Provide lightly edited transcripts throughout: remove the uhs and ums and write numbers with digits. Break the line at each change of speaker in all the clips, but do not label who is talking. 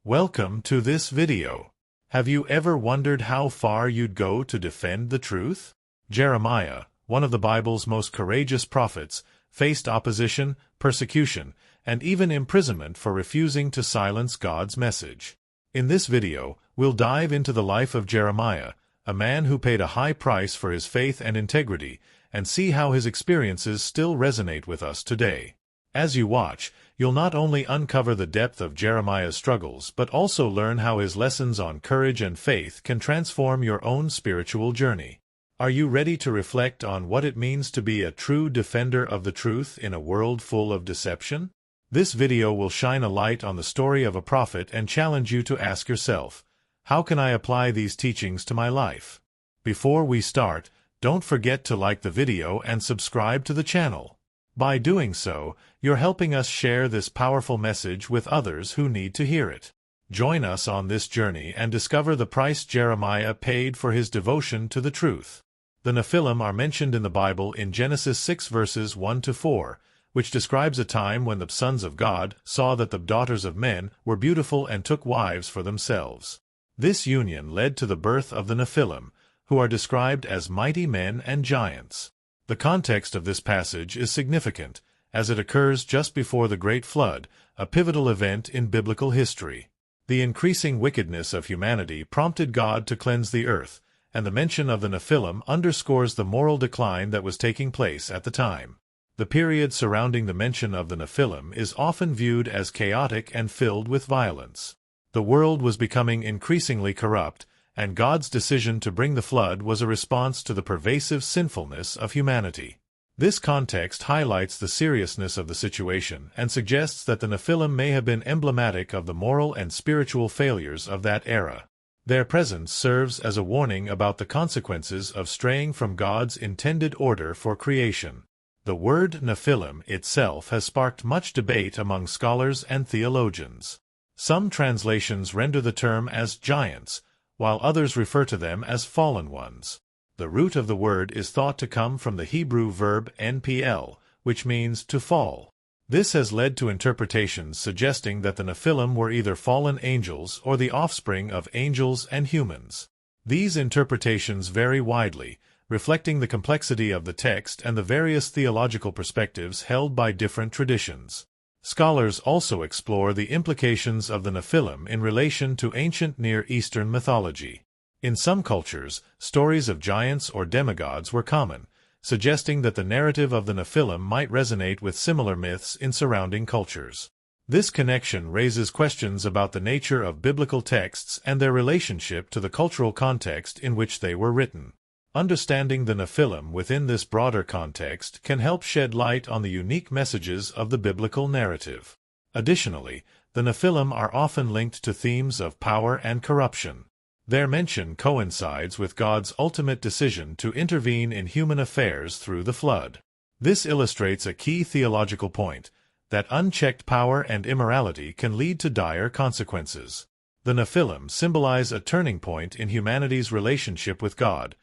Welcome to this video. Have you ever wondered how far you'd go to defend the truth? Jeremiah, one of the Bible's most courageous prophets, faced opposition, persecution, and even imprisonment for refusing to silence God's message. In this video, we'll dive into the life of Jeremiah, a man who paid a high price for his faith and integrity, and see how his experiences still resonate with us today. As you watch, you'll not only uncover the depth of Jeremiah's struggles but also learn how his lessons on courage and faith can transform your own spiritual journey. Are you ready to reflect on what it means to be a true defender of the truth in a world full of deception? This video will shine a light on the story of a prophet and challenge you to ask yourself, how can I apply these teachings to my life? Before we start, don't forget to like the video and subscribe to the channel. By doing so, you're helping us share this powerful message with others who need to hear it. Join us on this journey and discover the price Jeremiah paid for his devotion to the truth. The Nephilim are mentioned in the Bible in Genesis 6 verses 1-4, which describes a time when the sons of God saw that the daughters of men were beautiful and took wives for themselves. This union led to the birth of the Nephilim, who are described as mighty men and giants. The context of this passage is significant, as it occurs just before the Great Flood, a pivotal event in biblical history. The increasing wickedness of humanity prompted God to cleanse the earth, and the mention of the Nephilim underscores the moral decline that was taking place at the time. The period surrounding the mention of the Nephilim is often viewed as chaotic and filled with violence. The world was becoming increasingly corrupt, and God's decision to bring the flood was a response to the pervasive sinfulness of humanity. This context highlights the seriousness of the situation and suggests that the Nephilim may have been emblematic of the moral and spiritual failures of that era. Their presence serves as a warning about the consequences of straying from God's intended order for creation. The word Nephilim itself has sparked much debate among scholars and theologians. Some translations render the term as giants, while others refer to them as fallen ones. The root of the word is thought to come from the Hebrew verb npl, which means to fall. This has led to interpretations suggesting that the Nephilim were either fallen angels or the offspring of angels and humans. These interpretations vary widely, reflecting the complexity of the text and the various theological perspectives held by different traditions. Scholars also explore the implications of the Nephilim in relation to ancient Near Eastern mythology. In some cultures, stories of giants or demigods were common, suggesting that the narrative of the Nephilim might resonate with similar myths in surrounding cultures. This connection raises questions about the nature of biblical texts and their relationship to the cultural context in which they were written. Understanding the Nephilim within this broader context can help shed light on the unique messages of the biblical narrative. Additionally, the Nephilim are often linked to themes of power and corruption. Their mention coincides with God's ultimate decision to intervene in human affairs through the flood. This illustrates a key theological point, that unchecked power and immorality can lead to dire consequences. The Nephilim symbolize a turning point in humanity's relationship with God,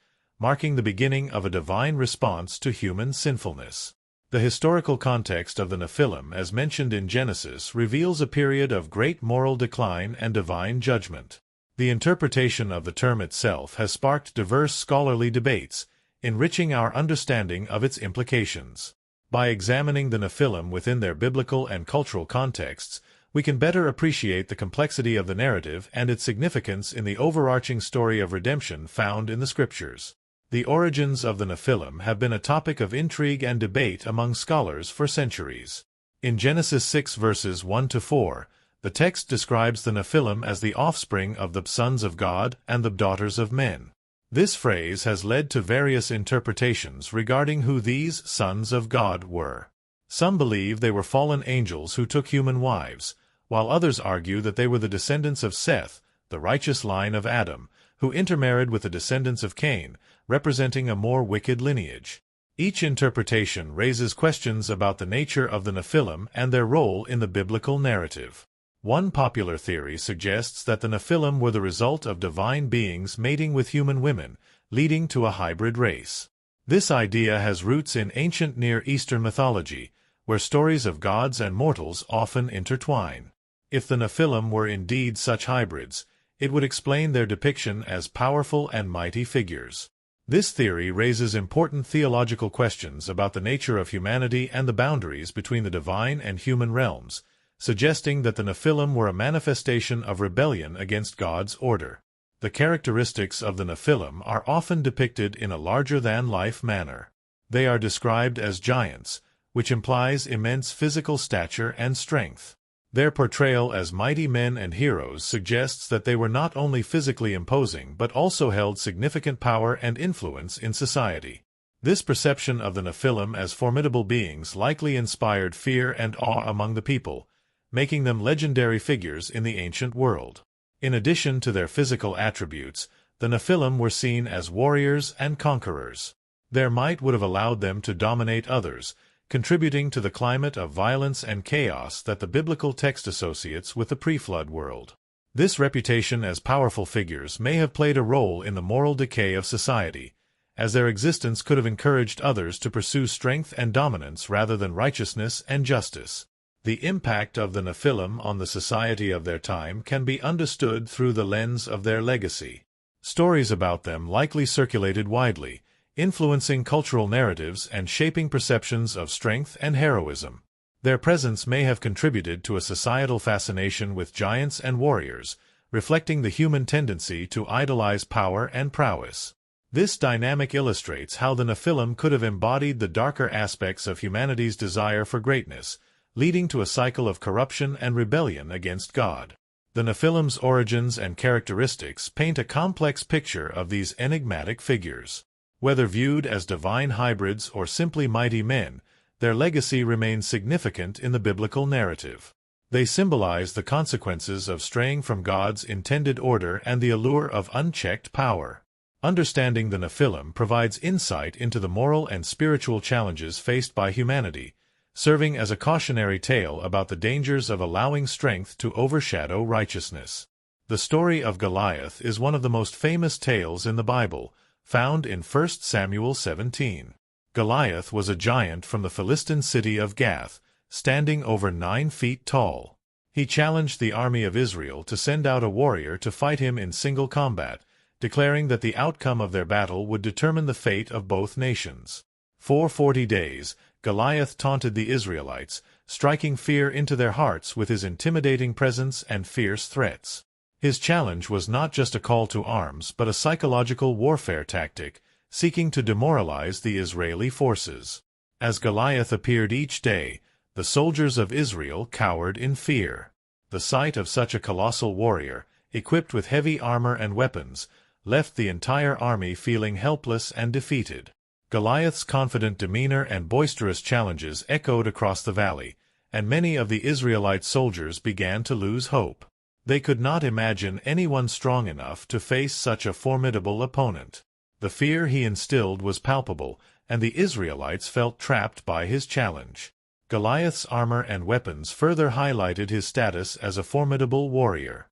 marking the beginning of a divine response to human sinfulness. The historical context of the Nephilim, as mentioned in Genesis, reveals a period of great moral decline and divine judgment. The interpretation of the term itself has sparked diverse scholarly debates, enriching our understanding of its implications. By examining the Nephilim within their biblical and cultural contexts, we can better appreciate the complexity of the narrative and its significance in the overarching story of redemption found in the Scriptures. The origins of the Nephilim have been a topic of intrigue and debate among scholars for centuries. In Genesis 6 verses 1-4, the text describes the Nephilim as the offspring of the sons of God and the daughters of men. This phrase has led to various interpretations regarding who these sons of God were. Some believe they were fallen angels who took human wives, while others argue that they were the descendants of Seth, the righteous line of Adam, who intermarried with the descendants of Cain, representing a more wicked lineage. Each interpretation raises questions about the nature of the Nephilim and their role in the biblical narrative. One popular theory suggests that the Nephilim were the result of divine beings mating with human women, leading to a hybrid race. This idea has roots in ancient Near Eastern mythology, where stories of gods and mortals often intertwine. If the Nephilim were indeed such hybrids, it would explain their depiction as powerful and mighty figures. This theory raises important theological questions about the nature of humanity and the boundaries between the divine and human realms, suggesting that the Nephilim were a manifestation of rebellion against God's order. The characteristics of the Nephilim are often depicted in a larger-than-life manner. They are described as giants, which implies immense physical stature and strength. Their portrayal as mighty men and heroes suggests that they were not only physically imposing but also held significant power and influence in society. This perception of the Nephilim as formidable beings likely inspired fear and awe among the people, making them legendary figures in the ancient world. In addition to their physical attributes, the Nephilim were seen as warriors and conquerors. Their might would have allowed them to dominate others, contributing to the climate of violence and chaos that the biblical text associates with the pre-flood world. This reputation as powerful figures may have played a role in the moral decay of society, as their existence could have encouraged others to pursue strength and dominance rather than righteousness and justice. The impact of the Nephilim on the society of their time can be understood through the lens of their legacy. Stories about them likely circulated widely, influencing cultural narratives and shaping perceptions of strength and heroism. Their presence may have contributed to a societal fascination with giants and warriors, reflecting the human tendency to idolize power and prowess. This dynamic illustrates how the Nephilim could have embodied the darker aspects of humanity's desire for greatness, leading to a cycle of corruption and rebellion against God. The Nephilim's origins and characteristics paint a complex picture of these enigmatic figures. Whether viewed as divine hybrids or simply mighty men, their legacy remains significant in the biblical narrative. They symbolize the consequences of straying from God's intended order and the allure of unchecked power. Understanding the Nephilim provides insight into the moral and spiritual challenges faced by humanity, serving as a cautionary tale about the dangers of allowing strength to overshadow righteousness. The story of Goliath is one of the most famous tales in the Bible, found in 1 Samuel 17. Goliath was a giant from the Philistine city of Gath, standing over 9 feet tall. He challenged the army of Israel to send out a warrior to fight him in single combat, declaring that the outcome of their battle would determine the fate of both nations. For 40 days, Goliath taunted the Israelites, striking fear into their hearts with his intimidating presence and fierce threats. His challenge was not just a call to arms but a psychological warfare tactic, seeking to demoralize the Israeli forces. As Goliath appeared each day, the soldiers of Israel cowered in fear. The sight of such a colossal warrior, equipped with heavy armor and weapons, left the entire army feeling helpless and defeated. Goliath's confident demeanor and boisterous challenges echoed across the valley, and many of the Israelite soldiers began to lose hope. They could not imagine anyone strong enough to face such a formidable opponent. The fear he instilled was palpable, and the Israelites felt trapped by his challenge. Goliath's armor and weapons further highlighted his status as a formidable warrior.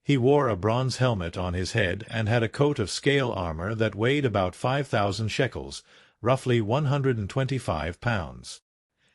He wore a bronze helmet on his head and had a coat of scale armor that weighed about 5,000 shekels, roughly 125 pounds.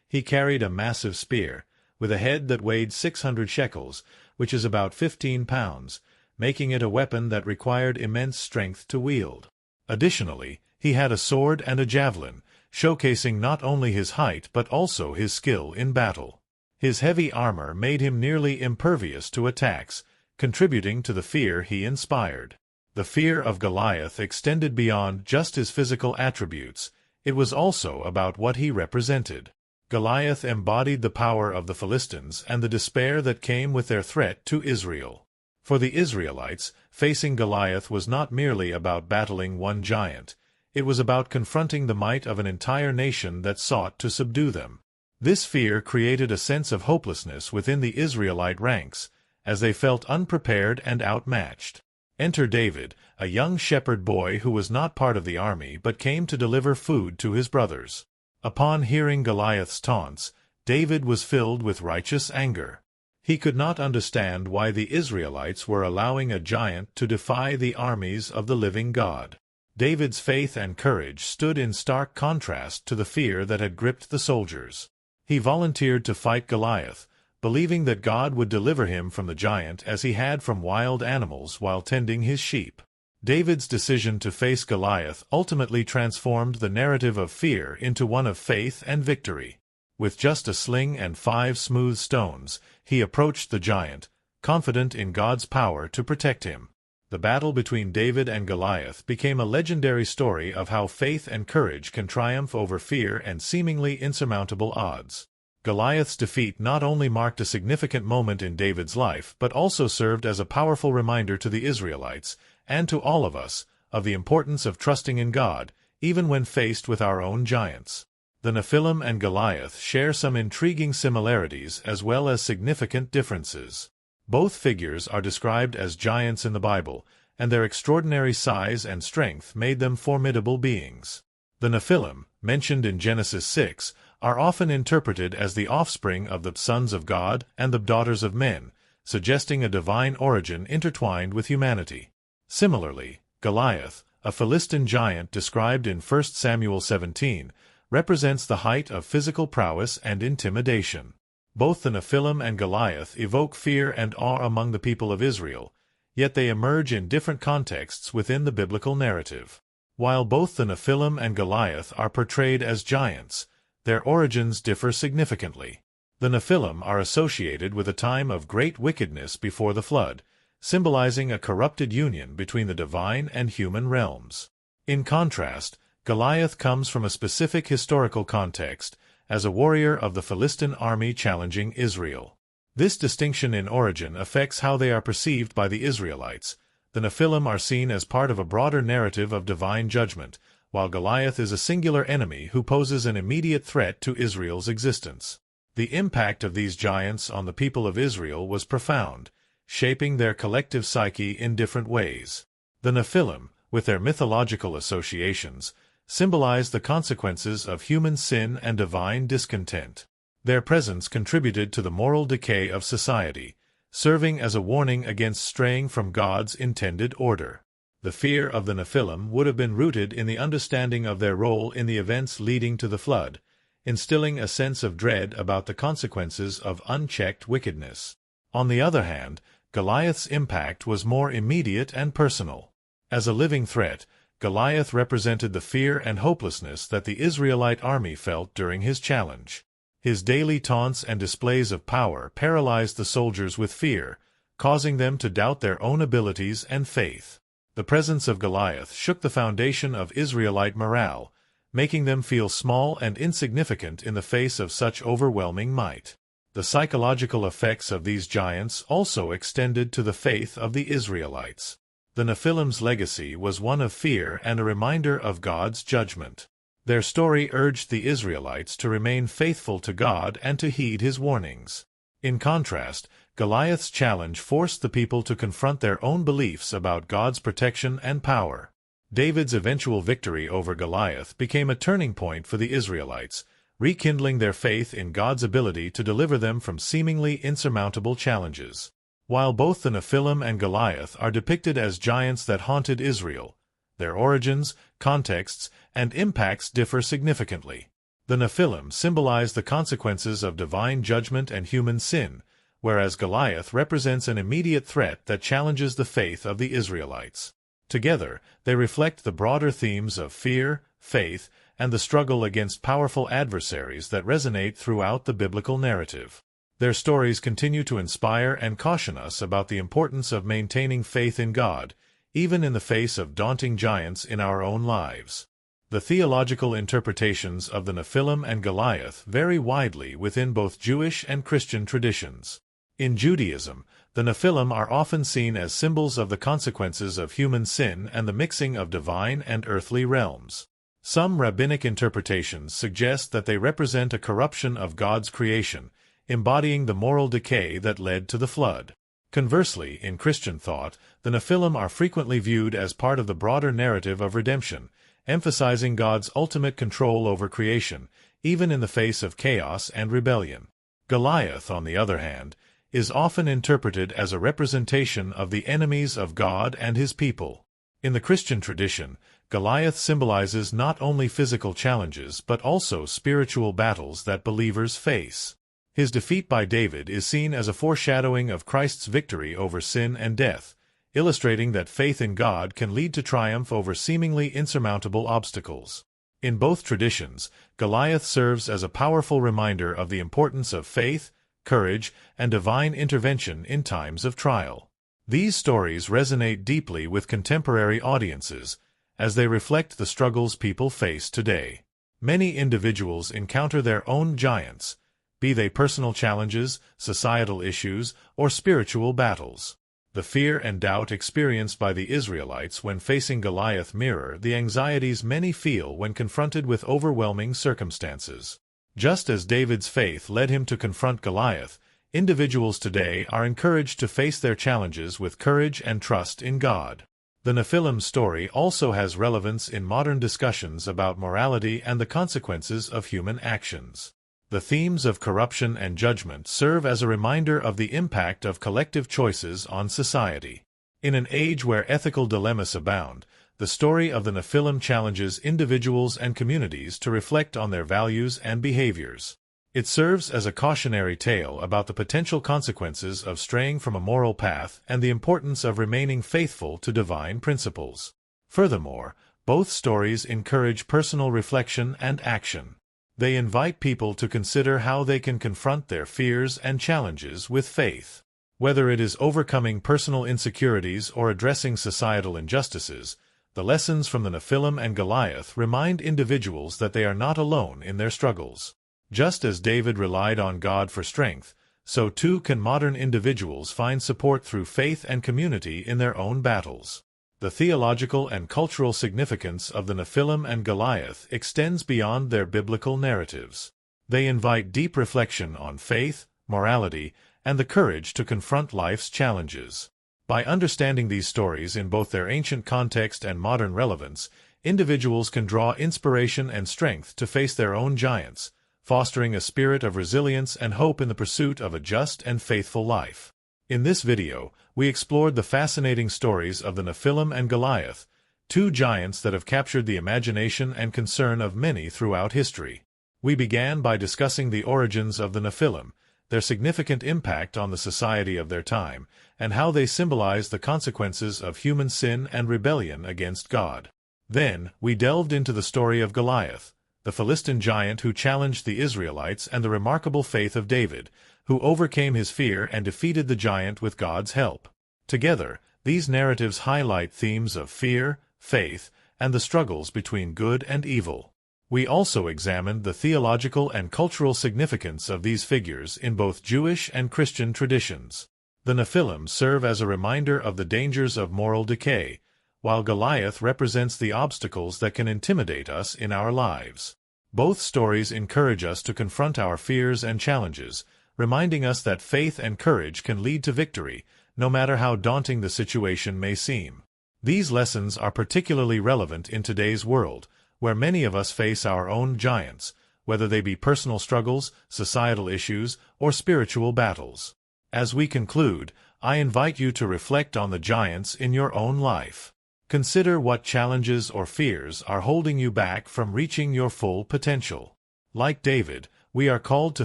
He carried a massive spear, with a head that weighed 600 shekels, which is about 15 pounds, making it a weapon that required immense strength to wield. Additionally, he had a sword and a javelin, showcasing not only his height but also his skill in battle. His heavy armor made him nearly impervious to attacks, contributing to the fear he inspired. The fear of Goliath extended beyond just his physical attributes. It was also about what he represented. Goliath embodied the power of the Philistines and the despair that came with their threat to Israel. For the Israelites, facing Goliath was not merely about battling one giant. It was about confronting the might of an entire nation that sought to subdue them. This fear created a sense of hopelessness within the Israelite ranks, as they felt unprepared and outmatched. Enter David, a young shepherd boy who was not part of the army but came to deliver food to his brothers. Upon hearing Goliath's taunts, David was filled with righteous anger. He could not understand why the Israelites were allowing a giant to defy the armies of the living God. David's faith and courage stood in stark contrast to the fear that had gripped the soldiers. He volunteered to fight Goliath, believing that God would deliver him from the giant as he had from wild animals while tending his sheep. David's decision to face Goliath ultimately transformed the narrative of fear into one of faith and victory. With just a sling and 5 smooth stones, he approached the giant, confident in God's power to protect him. The battle between David and Goliath became a legendary story of how faith and courage can triumph over fear and seemingly insurmountable odds. Goliath's defeat not only marked a significant moment in David's life but also served as a powerful reminder to the Israelites, and to all of us, of the importance of trusting in God, even when faced with our own giants. The Nephilim and Goliath share some intriguing similarities as well as significant differences. Both figures are described as giants in the Bible, and their extraordinary size and strength made them formidable beings. The Nephilim, mentioned in Genesis 6, are often interpreted as the offspring of the sons of God and the daughters of men, suggesting a divine origin intertwined with humanity. Similarly, Goliath, a Philistine giant described in 1 Samuel 17, represents the height of physical prowess and intimidation. Both the Nephilim and Goliath evoke fear and awe among the people of Israel, yet they emerge in different contexts within the biblical narrative. While both the Nephilim and Goliath are portrayed as giants, their origins differ significantly. The Nephilim are associated with a time of great wickedness before the flood, symbolizing a corrupted union between the divine and human realms. In contrast, Goliath comes from a specific historical context, as a warrior of the Philistine army challenging Israel. This distinction in origin affects how they are perceived by the Israelites. The Nephilim are seen as part of a broader narrative of divine judgment, while Goliath is a singular enemy who poses an immediate threat to Israel's existence. The impact of these giants on the people of Israel was profound, shaping their collective psyche in different ways. The Nephilim, with their mythological associations, symbolize the consequences of human sin and divine discontent. Their presence contributed to the moral decay of society, serving as a warning against straying from God's intended order. The fear of the Nephilim would have been rooted in the understanding of their role in the events leading to the flood, instilling a sense of dread about the consequences of unchecked wickedness. On the other hand, Goliath's impact was more immediate and personal. As a living threat, Goliath represented the fear and hopelessness that the Israelite army felt during his challenge. His daily taunts and displays of power paralyzed the soldiers with fear, causing them to doubt their own abilities and faith. The presence of Goliath shook the foundation of Israelite morale, making them feel small and insignificant in the face of such overwhelming might. The psychological effects of these giants also extended to the faith of the Israelites. The Nephilim's legacy was one of fear and a reminder of God's judgment. Their story urged the Israelites to remain faithful to God and to heed His warnings. In contrast, Goliath's challenge forced the people to confront their own beliefs about God's protection and power. David's eventual victory over Goliath became a turning point for the Israelites, rekindling their faith in God's ability to deliver them from seemingly insurmountable challenges. While both the Nephilim and Goliath are depicted as giants that haunted Israel, their origins, contexts, and impacts differ significantly. The Nephilim symbolize the consequences of divine judgment and human sin, whereas Goliath represents an immediate threat that challenges the faith of the Israelites. Together, they reflect the broader themes of fear, faith, and the struggle against powerful adversaries that resonate throughout the biblical narrative. Their stories continue to inspire and caution us about the importance of maintaining faith in God, even in the face of daunting giants in our own lives. The theological interpretations of the Nephilim and Goliath vary widely within both Jewish and Christian traditions. In Judaism, the Nephilim are often seen as symbols of the consequences of human sin and the mixing of divine and earthly realms. Some rabbinic interpretations suggest that they represent a corruption of God's creation, embodying the moral decay that led to the flood. Conversely, in Christian thought, the Nephilim are frequently viewed as part of the broader narrative of redemption, emphasizing God's ultimate control over creation, even in the face of chaos and rebellion. Goliath, on the other hand, is often interpreted as a representation of the enemies of God and His people. In the Christian tradition, Goliath symbolizes not only physical challenges but also spiritual battles that believers face. His defeat by David is seen as a foreshadowing of Christ's victory over sin and death, illustrating that faith in God can lead to triumph over seemingly insurmountable obstacles. In both traditions, Goliath serves as a powerful reminder of the importance of faith, courage, and divine intervention in times of trial. These stories resonate deeply with contemporary audiences, as they reflect the struggles people face today. Many individuals encounter their own giants, be they personal challenges, societal issues, or spiritual battles. The fear and doubt experienced by the Israelites when facing Goliath mirror the anxieties many feel when confronted with overwhelming circumstances. Just as David's faith led him to confront Goliath, individuals today are encouraged to face their challenges with courage and trust in God. The Nephilim story also has relevance in modern discussions about morality and the consequences of human actions. The themes of corruption and judgment serve as a reminder of the impact of collective choices on society. In an age where ethical dilemmas abound, the story of the Nephilim challenges individuals and communities to reflect on their values and behaviors. It serves as a cautionary tale about the potential consequences of straying from a moral path and the importance of remaining faithful to divine principles. Furthermore, both stories encourage personal reflection and action. They invite people to consider how they can confront their fears and challenges with faith. Whether it is overcoming personal insecurities or addressing societal injustices, the lessons from the Nephilim and Goliath remind individuals that they are not alone in their struggles. Just as David relied on God for strength, so too can modern individuals find support through faith and community in their own battles. The theological and cultural significance of the Nephilim and Goliath extends beyond their biblical narratives. They invite deep reflection on faith, morality, and the courage to confront life's challenges. By understanding these stories in both their ancient context and modern relevance, individuals can draw inspiration and strength to face their own giants, fostering a spirit of resilience and hope in the pursuit of a just and faithful life. In this video, we explored the fascinating stories of the Nephilim and Goliath, two giants that have captured the imagination and concern of many throughout history. We began by discussing the origins of the Nephilim, their significant impact on the society of their time, and how they symbolize the consequences of human sin and rebellion against God. Then, we delved into the story of Goliath, the Philistine giant who challenged the Israelites, and the remarkable faith of David, who overcame his fear and defeated the giant with God's help. Together, these narratives highlight themes of fear, faith, and the struggles between good and evil. We also examined the theological and cultural significance of these figures in both Jewish and Christian traditions. The Nephilim serve as a reminder of the dangers of moral decay, while Goliath represents the obstacles that can intimidate us in our lives. Both stories encourage us to confront our fears and challenges, reminding us that faith and courage can lead to victory, no matter how daunting the situation may seem. These lessons are particularly relevant in today's world, where many of us face our own giants, whether they be personal struggles, societal issues, or spiritual battles. As we conclude, I invite you to reflect on the giants in your own life. Consider what challenges or fears are holding you back from reaching your full potential. Like David, we are called to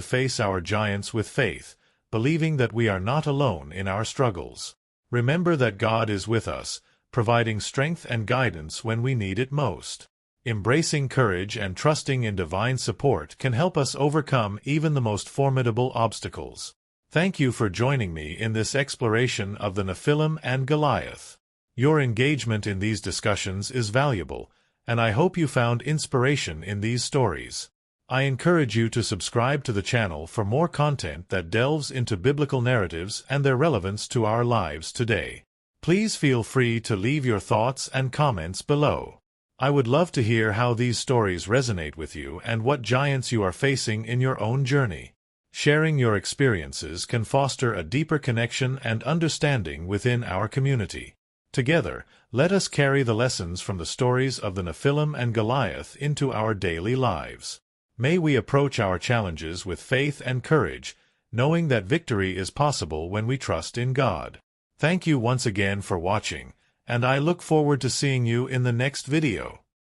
face our giants with faith, believing that we are not alone in our struggles. Remember that God is with us, providing strength and guidance when we need it most. Embracing courage and trusting in divine support can help us overcome even the most formidable obstacles. Thank you for joining me in this exploration of the Nephilim and Goliath. Your engagement in these discussions is valuable, and I hope you found inspiration in these stories. I encourage you to subscribe to the channel for more content that delves into biblical narratives and their relevance to our lives today. Please feel free to leave your thoughts and comments below. I would love to hear how these stories resonate with you and what giants you are facing in your own journey. Sharing your experiences can foster a deeper connection and understanding within our community. Together, let us carry the lessons from the stories of the Nephilim and Goliath into our daily lives. May we approach our challenges with faith and courage, knowing that victory is possible when we trust in God. Thank you once again for watching, and I look forward to seeing you in the next video.